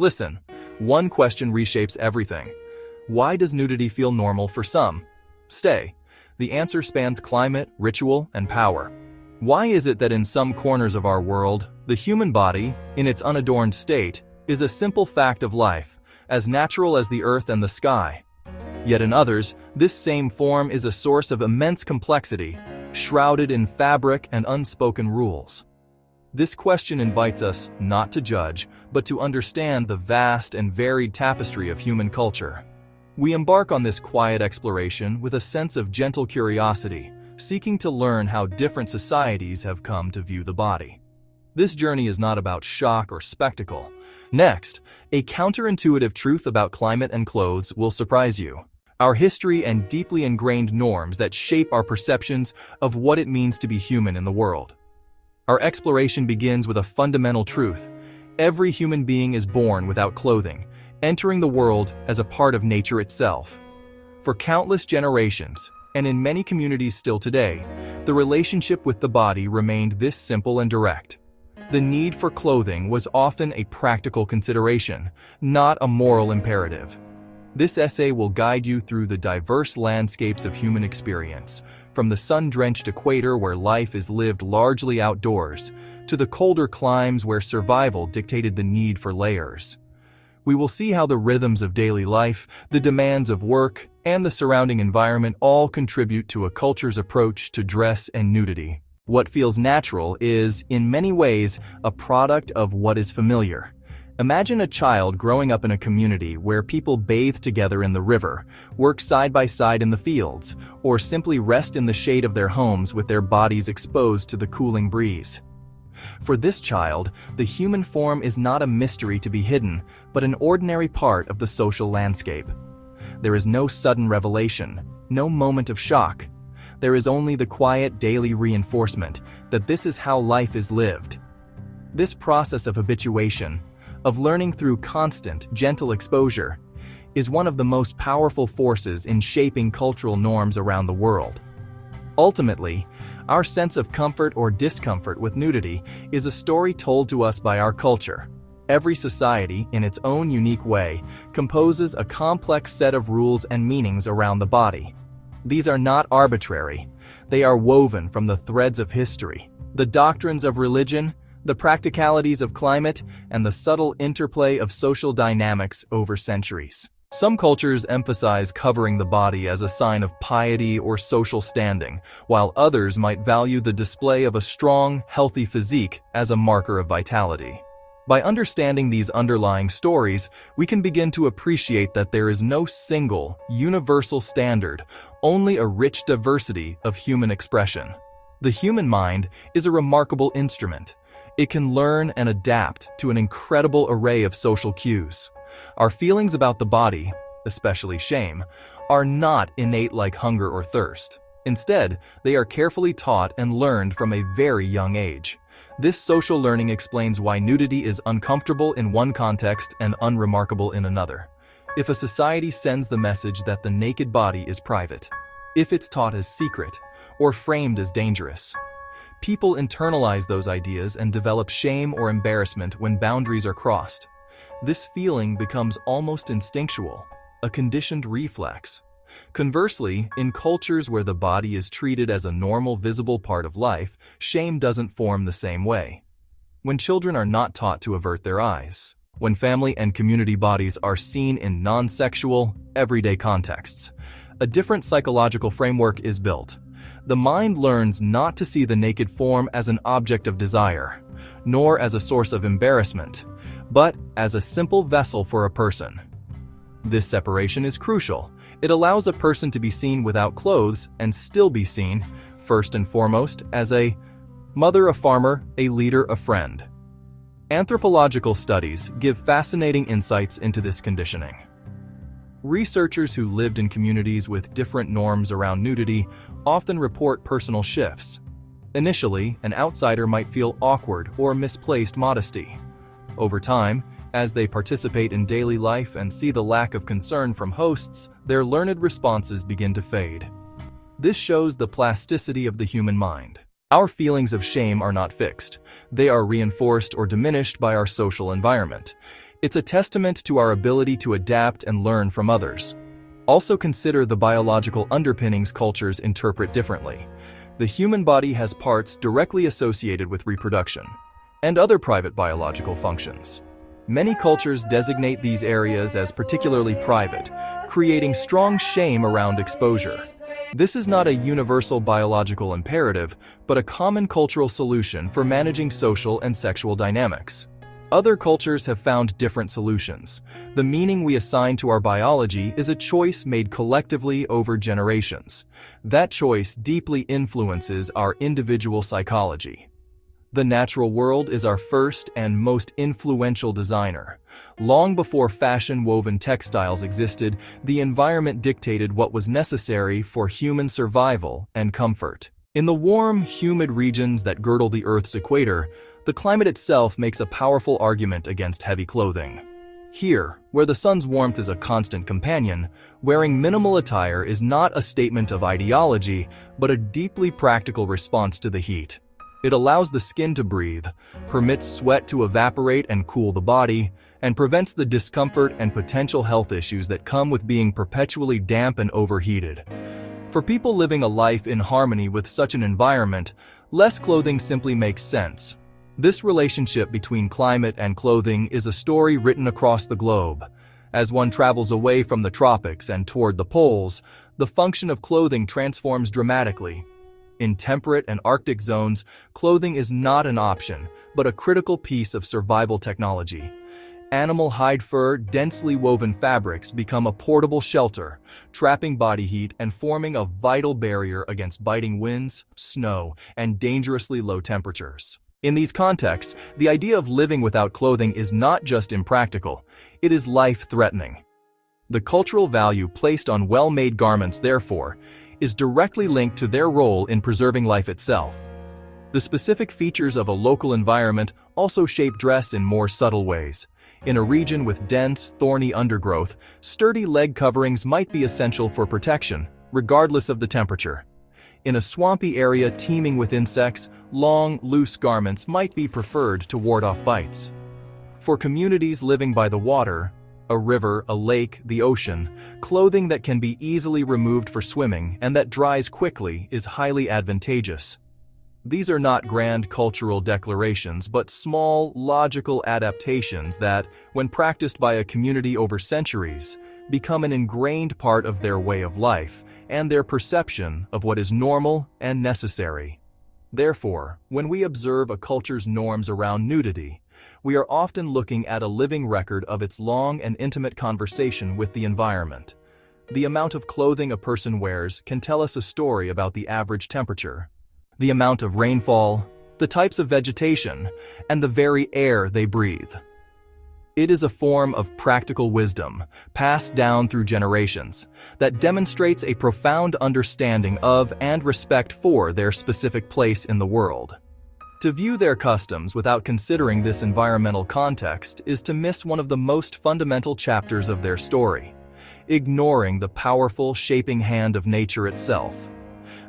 Listen, one question reshapes everything. Why does nudity feel normal for some? Stay. The answer spans climate, ritual, and power. Why is it that in some corners of our world, the human body, in its unadorned state, is a simple fact of life, as natural as the earth and the sky? Yet in others, this same form is a source of immense complexity, shrouded in fabric and unspoken rules. This question invites us not to judge, but to understand the vast and varied tapestry of human culture. We embark on this quiet exploration with a sense of gentle curiosity, seeking to learn how different societies have come to view the body. This journey is not about shock or spectacle. Next, a counterintuitive truth about climate and clothes will surprise you. Our history and deeply ingrained norms that shape our perceptions of what it means to be human in the world. Our exploration begins with a fundamental truth. Every human being is born without clothing, entering the world as a part of nature itself. For countless generations, and in many communities still today, the relationship with the body remained this simple and direct. The need for clothing was often a practical consideration, not a moral imperative. This essay will guide you through the diverse landscapes of human experience, from the sun-drenched equator where life is lived largely outdoors, to the colder climes where survival dictated the need for layers. We will see how the rhythms of daily life, the demands of work, and the surrounding environment all contribute to a culture's approach to dress and nudity. What feels natural is, in many ways, a product of what is familiar. Imagine a child growing up in a community where people bathe together in the river, work side by side in the fields, or simply rest in the shade of their homes with their bodies exposed to the cooling breeze. For this child, the human form is not a mystery to be hidden, but an ordinary part of the social landscape. There is no sudden revelation, no moment of shock. There is only the quiet daily reinforcement that this is how life is lived. This process of habituation, of learning through constant, gentle exposure, is one of the most powerful forces in shaping cultural norms around the world. Ultimately, our sense of comfort or discomfort with nudity is a story told to us by our culture. Every society, in its own unique way, composes a complex set of rules and meanings around the body. These are not arbitrary. They are woven from the threads of history, the doctrines of religion, the practicalities of climate, and the subtle interplay of social dynamics over centuries. Some cultures emphasize covering the body as a sign of piety or social standing, while others might value the display of a strong, healthy physique as a marker of vitality. By understanding these underlying stories, we can begin to appreciate that there is no single, universal standard, only a rich diversity of human expression. The human mind is a remarkable instrument. It can learn and adapt to an incredible array of social cues. Our feelings about the body, especially shame, are not innate like hunger or thirst. Instead, they are carefully taught and learned from a very young age. This social learning explains why nudity is uncomfortable in one context and unremarkable in another. If a society sends the message that the naked body is private, if it's taught as secret, or framed as dangerous, people internalize those ideas and develop shame or embarrassment when boundaries are crossed. This feeling becomes almost instinctual, a conditioned reflex. Conversely, in cultures where the body is treated as a normal, visible part of life, shame doesn't form the same way. When children are not taught to avert their eyes, when family and community bodies are seen in non-sexual, everyday contexts, a different psychological framework is built. The mind learns not to see the naked form as an object of desire, nor as a source of embarrassment, but as a simple vessel for a person. This separation is crucial. It allows a person to be seen without clothes and still be seen, first and foremost, as a mother, a farmer, a leader, a friend. Anthropological studies give fascinating insights into this conditioning. Researchers who lived in communities with different norms around nudity often report personal shifts. Initially, an outsider might feel awkward or misplaced modesty. Over time, as they participate in daily life and see the lack of concern from hosts, their learned responses begin to fade. This shows the plasticity of the human mind. Our feelings of shame are not fixed. They are reinforced or diminished by our social environment. It's a testament to our ability to adapt and learn from others. Also consider the biological underpinnings cultures interpret differently. The human body has parts directly associated with reproduction and other private biological functions. Many cultures designate these areas as particularly private, creating strong shame around exposure. This is not a universal biological imperative, but a common cultural solution for managing social and sexual dynamics. Other cultures have found different solutions. The meaning we assign to our biology is a choice made collectively over generations. That choice deeply influences our individual psychology. The natural world is our first and most influential designer. Long before fashion-woven textiles existed, the environment dictated what was necessary for human survival and comfort. In the warm, humid regions that girdle the Earth's equator, the climate itself makes a powerful argument against heavy clothing. Here, where the sun's warmth is a constant companion, wearing minimal attire is not a statement of ideology, but a deeply practical response to the heat. It allows the skin to breathe, permits sweat to evaporate and cool the body, and prevents the discomfort and potential health issues that come with being perpetually damp and overheated. For people living a life in harmony with such an environment, less clothing simply makes sense. This relationship between climate and clothing is a story written across the globe. As one travels away from the tropics and toward the poles, the function of clothing transforms dramatically. In temperate and Arctic zones, clothing is not an option, but a critical piece of survival technology. Animal hide fur, densely woven fabrics become a portable shelter, trapping body heat and forming a vital barrier against biting winds, snow, and dangerously low temperatures. In these contexts, the idea of living without clothing is not just impractical, it is life-threatening. The cultural value placed on well-made garments, therefore, is directly linked to their role in preserving life itself. The specific features of a local environment also shape dress in more subtle ways. In a region with dense, thorny undergrowth, sturdy leg coverings might be essential for protection, regardless of the temperature. In a swampy area teeming with insects, long, loose garments might be preferred to ward off bites. For communities living by the water, a river, a lake, the ocean, clothing that can be easily removed for swimming and that dries quickly is highly advantageous. These are not grand cultural declarations, but small, logical adaptations that, when practiced by a community over centuries, become an ingrained part of their way of life and their perception of what is normal and necessary. Therefore, when we observe a culture's norms around nudity, we are often looking at a living record of its long and intimate conversation with the environment. The amount of clothing a person wears can tell us a story about the average temperature, the amount of rainfall, the types of vegetation, and the very air they breathe. It is a form of practical wisdom, passed down through generations, that demonstrates a profound understanding of and respect for their specific place in the world. To view their customs without considering this environmental context is to miss one of the most fundamental chapters of their story, ignoring the powerful, shaping hand of nature itself.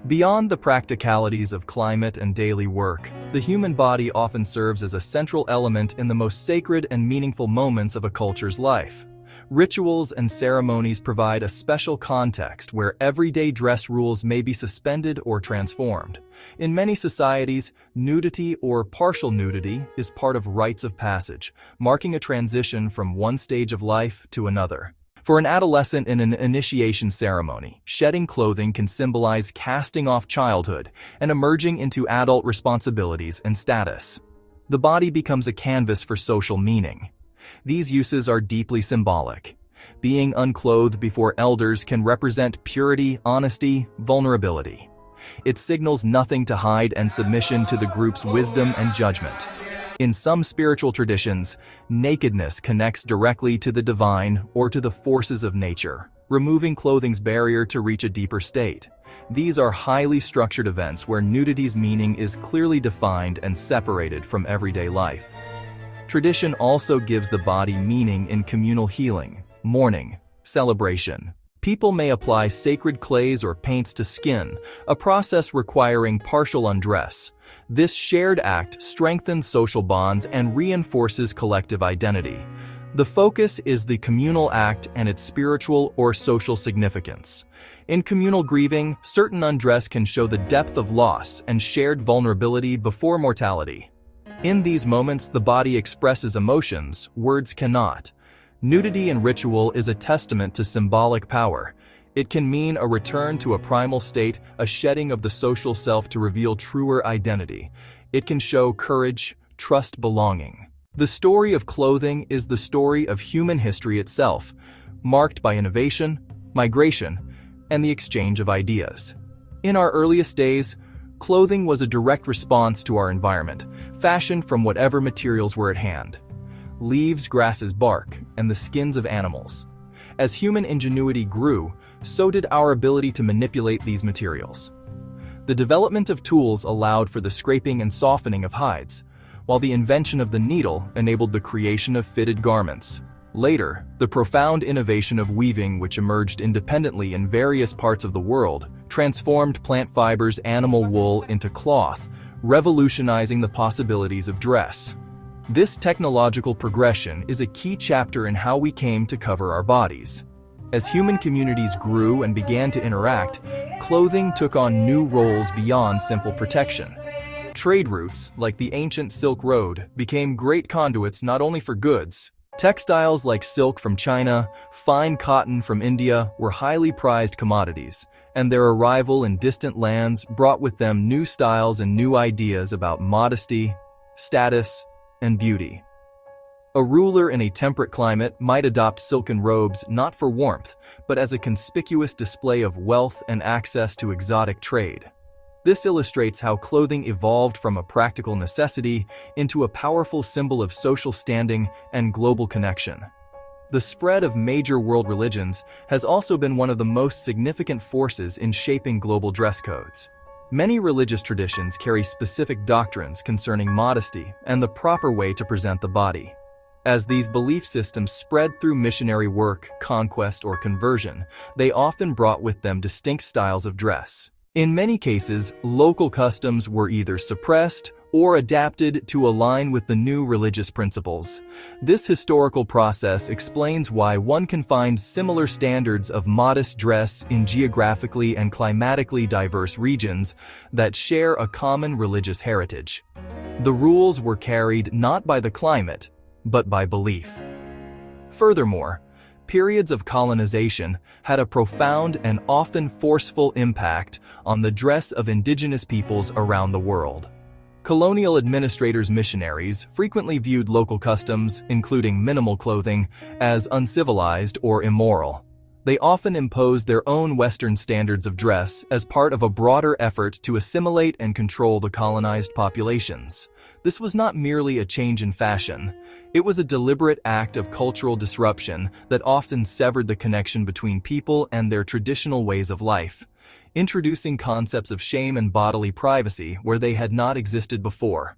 Beyond the practicalities of climate and daily work, the human body often serves as a central element in the most sacred and meaningful moments of a culture's life. Rituals and ceremonies provide a special context where everyday dress rules may be suspended or transformed. In many societies, nudity or partial nudity is part of rites of passage, marking a transition from one stage of life to another. For an adolescent in an initiation ceremony, shedding clothing can symbolize casting off childhood and emerging into adult responsibilities and status. The body becomes a canvas for social meaning. These uses are deeply symbolic. Being unclothed before elders can represent purity, honesty, vulnerability. It signals nothing to hide and submission to the group's wisdom and judgment. In some spiritual traditions, nakedness connects directly to the divine or to the forces of nature, removing clothing's barrier to reach a deeper state. These are highly structured events where nudity's meaning is clearly defined and separated from everyday life. Tradition also gives the body meaning in communal healing, mourning, celebration. People may apply sacred clays or paints to skin, a process requiring partial undress. This shared act strengthens social bonds and reinforces collective identity. The focus is the communal act and its spiritual or social significance. In communal grieving, certain undress can show the depth of loss and shared vulnerability before mortality. In these moments, the body expresses emotions words cannot. Nudity in ritual is a testament to symbolic power. It can mean a return to a primal state, a shedding of the social self to reveal truer identity. It can show courage, trust, belonging. The story of clothing is the story of human history itself, marked by innovation, migration, and the exchange of ideas. In our earliest days, clothing was a direct response to our environment, fashioned from whatever materials were at hand: leaves, grasses, bark, and the skins of animals. As human ingenuity grew, so did our ability to manipulate these materials. The development of tools allowed for the scraping and softening of hides, while the invention of the needle enabled the creation of fitted garments. Later, the profound innovation of weaving, which emerged independently in various parts of the world, transformed plant fibers, animal wool into cloth, revolutionizing the possibilities of dress. This technological progression is a key chapter in how we came to cover our bodies. As human communities grew and began to interact, clothing took on new roles beyond simple protection. Trade routes, like the ancient Silk Road, became great conduits not only for goods. Textiles like silk from China, fine cotton from India were highly prized commodities, and their arrival in distant lands brought with them new styles and new ideas about modesty, status, and beauty. A ruler in a temperate climate might adopt silken robes not for warmth, but as a conspicuous display of wealth and access to exotic trade. This illustrates how clothing evolved from a practical necessity into a powerful symbol of social standing and global connection. The spread of major world religions has also been one of the most significant forces in shaping global dress codes. Many religious traditions carry specific doctrines concerning modesty and the proper way to present the body. As these belief systems spread through missionary work, conquest, or conversion, they often brought with them distinct styles of dress. In many cases, local customs were either suppressed or adapted to align with the new religious principles. This historical process explains why one can find similar standards of modest dress in geographically and climatically diverse regions that share a common religious heritage. The rules were carried not by the climate, but by belief. Furthermore, periods of colonization had a profound and often forceful impact on the dress of indigenous peoples around the world. Colonial administrators' missionaries frequently viewed local customs, including minimal clothing, as uncivilized or immoral. They often imposed their own Western standards of dress as part of a broader effort to assimilate and control the colonized populations. This was not merely a change in fashion. It was a deliberate act of cultural disruption that often severed the connection between people and their traditional ways of life, introducing concepts of shame and bodily privacy where they had not existed before.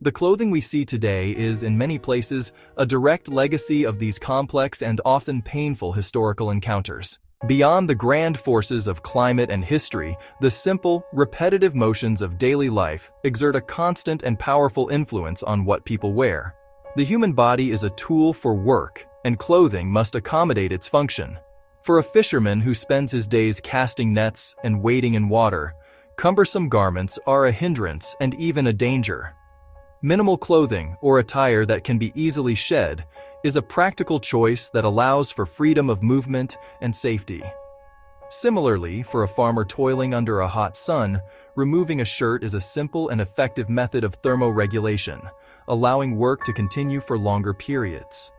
The clothing we see today is, in many places, a direct legacy of these complex and often painful historical encounters. Beyond the grand forces of climate and history, the simple, repetitive motions of daily life exert a constant and powerful influence on what people wear. The human body is a tool for work, and clothing must accommodate its function. For a fisherman who spends his days casting nets and wading in water, cumbersome garments are a hindrance and even a danger. Minimal clothing, or attire that can be easily shed, is a practical choice that allows for freedom of movement and safety. Similarly, for a farmer toiling under a hot sun, removing a shirt is a simple and effective method of thermoregulation, allowing work to continue for longer periods.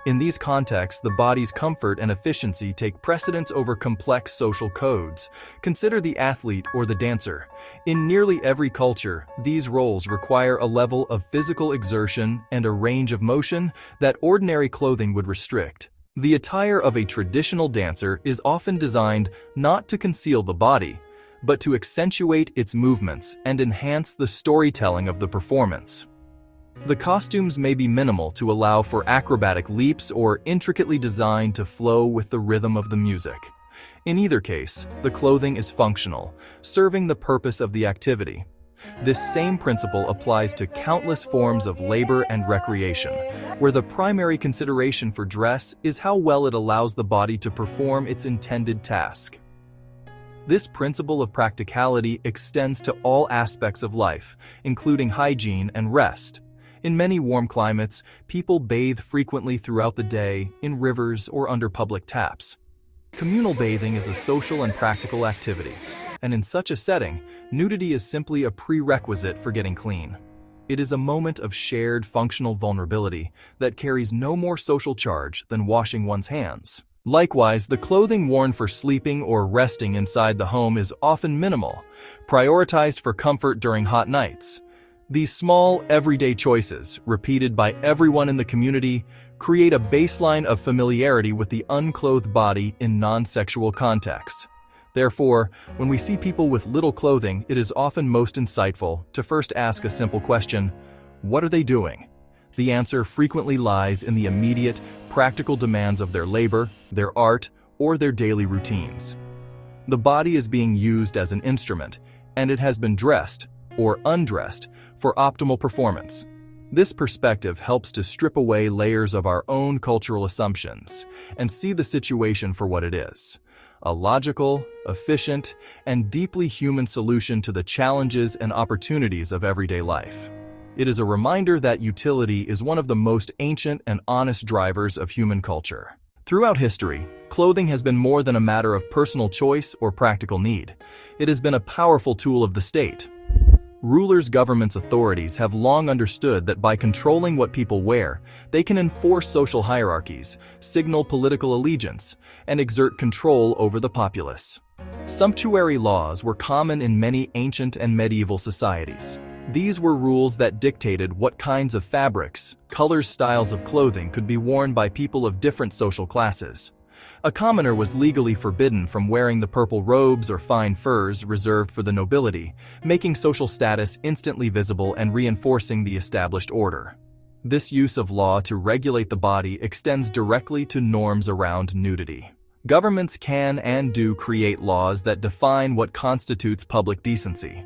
In these contexts, the body's comfort and efficiency take precedence over complex social codes. Consider the athlete or the dancer. In nearly every culture, these roles require a level of physical exertion and a range of motion that ordinary clothing would restrict. The attire of a traditional dancer is often designed not to conceal the body, but to accentuate its movements and enhance the storytelling of the performance. The costumes may be minimal to allow for acrobatic leaps or intricately designed to flow with the rhythm of the music. In either case, the clothing is functional, serving the purpose of the activity. This same principle applies to countless forms of labor and recreation, where the primary consideration for dress is how well it allows the body to perform its intended task. This principle of practicality extends to all aspects of life, including hygiene and rest. In many warm climates, people bathe frequently throughout the day in rivers or under public taps. Communal bathing is a social and practical activity, and in such a setting, nudity is simply a prerequisite for getting clean. It is a moment of shared functional vulnerability that carries no more social charge than washing one's hands. Likewise, the clothing worn for sleeping or resting inside the home is often minimal, prioritized for comfort during hot nights. These small, everyday choices, repeated by everyone in the community, create a baseline of familiarity with the unclothed body in non-sexual contexts. Therefore, when we see people with little clothing, it is often most insightful to first ask a simple question: what are they doing? The answer frequently lies in the immediate, practical demands of their labor, their art, or their daily routines. The body is being used as an instrument, and it has been dressed, or undressed, for optimal performance. This perspective helps to strip away layers of our own cultural assumptions and see the situation for what it is: a logical, efficient, and deeply human solution to the challenges and opportunities of everyday life. It is a reminder that utility is one of the most ancient and honest drivers of human culture. Throughout history, clothing has been more than a matter of personal choice or practical need. It has been a powerful tool of the state. Rulers, governments, authorities have long understood that by controlling what people wear, they can enforce social hierarchies, signal political allegiance, and exert control over the populace. Sumptuary laws were common in many ancient and medieval societies. These were rules that dictated what kinds of fabrics, colors, styles of clothing could be worn by people of different social classes. A commoner was legally forbidden from wearing the purple robes or fine furs reserved for the nobility, making social status instantly visible and reinforcing the established order. This use of law to regulate the body extends directly to norms around nudity. Governments can and do create laws that define what constitutes public decency,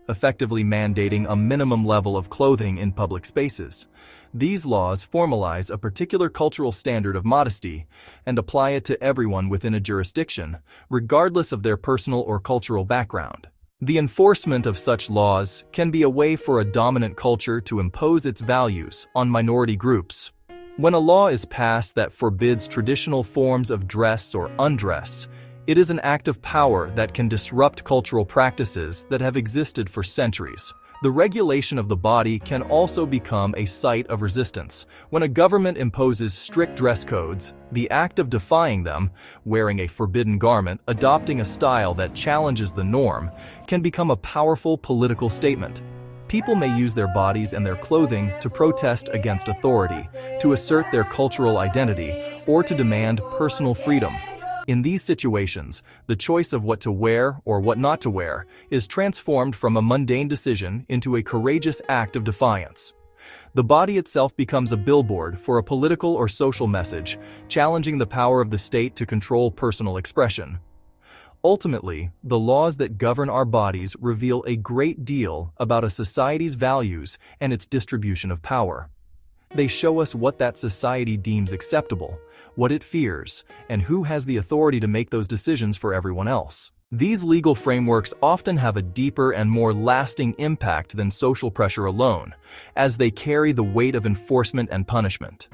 effectively mandating a minimum level of clothing in public spaces. These laws formalize a particular cultural standard of modesty and apply it to everyone within a jurisdiction, regardless of their personal or cultural background. The enforcement of such laws can be a way for a dominant culture to impose its values on minority groups. When a law is passed that forbids traditional forms of dress or undress, it is an act of power that can disrupt cultural practices that have existed for centuries. The regulation of the body can also become a site of resistance. When a government imposes strict dress codes, the act of defying them, wearing a forbidden garment, adopting a style that challenges the norm, can become a powerful political statement. People may use their bodies and their clothing to protest against authority, to assert their cultural identity, or to demand personal freedom. In these situations, the choice of what to wear or what not to wear is transformed from a mundane decision into a courageous act of defiance. The body itself becomes a billboard for a political or social message, challenging the power of the state to control personal expression. Ultimately, the laws that govern our bodies reveal a great deal about a society's values and its distribution of power. They show us what that society deems acceptable, what it fears, and who has the authority to make those decisions for everyone else. These legal frameworks often have a deeper and more lasting impact than social pressure alone, as they carry the weight of enforcement and punishment.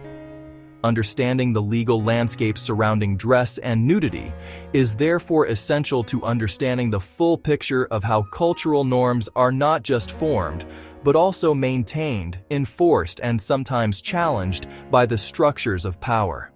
Understanding the legal landscape surrounding dress and nudity is therefore essential to understanding the full picture of how cultural norms are not just formed, but also maintained, enforced, and sometimes challenged by the structures of power.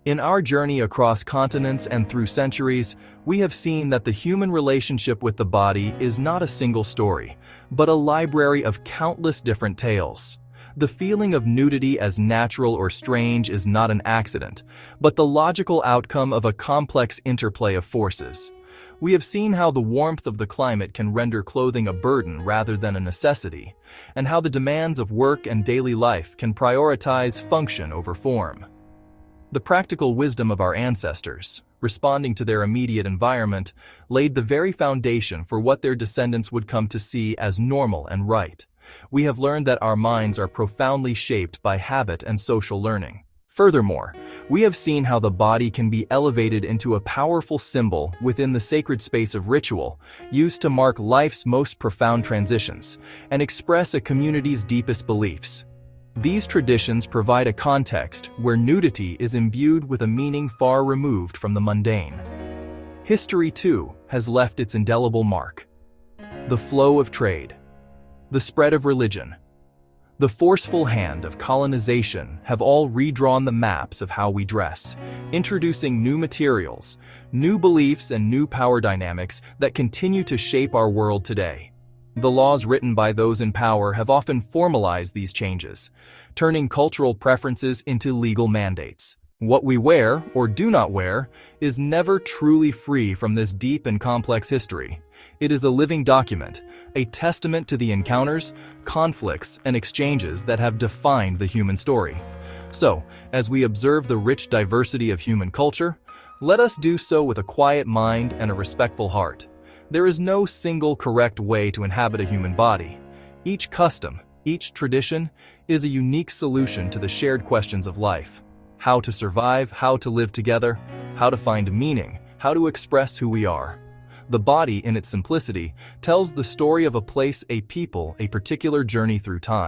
In our journey across continents and through centuries, we have seen that the human relationship with the body is not a single story, but a library of countless different tales. The feeling of nudity as natural or strange is not an accident, but the logical outcome of a complex interplay of forces. We have seen how the warmth of the climate can render clothing a burden rather than a necessity, and how the demands of work and daily life can prioritize function over form. The practical wisdom of our ancestors, responding to their immediate environment, laid the very foundation for what their descendants would come to see as normal and right. We have learned that our minds are profoundly shaped by habit and social learning. Furthermore, we have seen how the body can be elevated into a powerful symbol within the sacred space of ritual, used to mark life's most profound transitions and express a community's deepest beliefs. These traditions provide a context where nudity is imbued with a meaning far removed from the mundane. History, too, has left its indelible mark. The flow of trade, the spread of religion, the forceful hand of colonization have all redrawn the maps of how we dress, introducing new materials, new beliefs, and new power dynamics that continue to shape our world today. The laws written by those in power have often formalized these changes, turning cultural preferences into legal mandates. What we wear or do not wear is never truly free from this deep and complex history. It is a living document, a testament to the encounters, conflicts, and exchanges that have defined the human story. So, as we observe the rich diversity of human culture, let us do so with a quiet mind and a respectful heart. There is no single correct way to inhabit a human body. Each custom, each tradition, is a unique solution to the shared questions of life. How to survive, how to live together, how to find meaning, how to express who we are. The body, in its simplicity, tells the story of a place, a people, a particular journey through time.